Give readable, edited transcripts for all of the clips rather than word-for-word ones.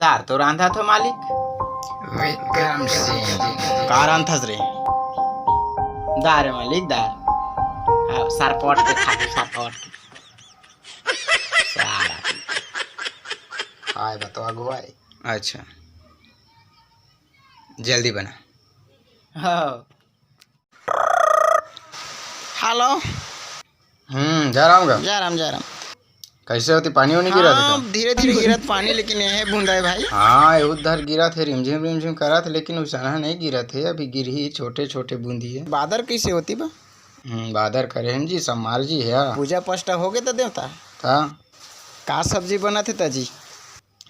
दार तो रांधा थो मालिक। विक्रम सिंह का रांधस रे? दार है मालिक दार। हाँ, सरपट के खा सरपट सारा। हाय बतो अगुवाई। अच्छा जल्दी बना। हाँ हेलो। जा रहा हूँ। जा राम। कैसे होती पानी वानी गिरा था हाँ धीरे धीरे गिरत पानी, लेकिन यह बूंदा है भाई। हाँ उधर गिरा थे, रिमझिम करा था, लेकिन उसना नहीं गिरा थे, अभी गिर ही छोटे छोटे बूंदी है। बादर कैसे होती बा? बादर करे हैं जी, सम्मार जी है। पूजा पष्टा हो गए तो देवता था का सब्जी बना थे ताजी?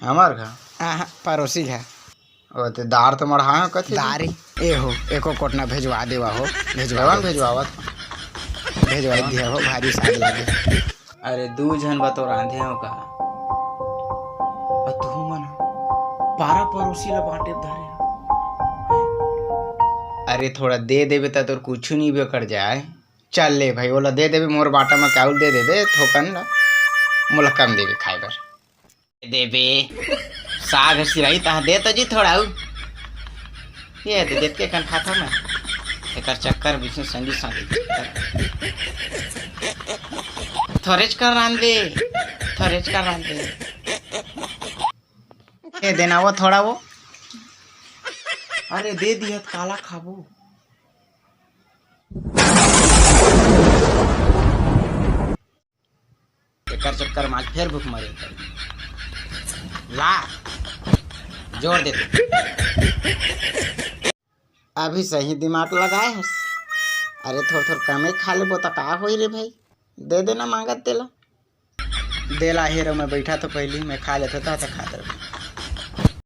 हमार घर हाँ पड़ोसी है ओ ते दार तो मढ़ा कथे दारी ए हो एको कोटना भेजवा देवा हो। भेजवावत भेजवा दिया हो, भारी साग लगे। अरे दू जन बतो रांधे हो का और तू मन 12 पड़ोसी ला बांटे धरे। अरे थोड़ा दे देवे तो तोर कुछ नहीं भी कर जाए। चल ले भाई ओला दे देवे, मोर बाटा में काउल दे देवे थोकन ला, मोला कम देवे खाए बर देबे साग सिराई ता दे तो जी थोड़ा ये दे देत के कन खाता मैं एकर चक्कर बीच में संगी संगी थोरेज कर रांधे ए देना वो थोड़ा वो। अरे दे दिया काला खाबो। एकर चक्कर में फिर भूख मरे ला जोड़ दे। अभी सही दिमाग लगाए हस। अरे थोड़ा कम खा लेबो तो का होई रे भाई, दे देना मांगत देला हेरो मैं बैठा तो पहली मैं खा लेता था खाता।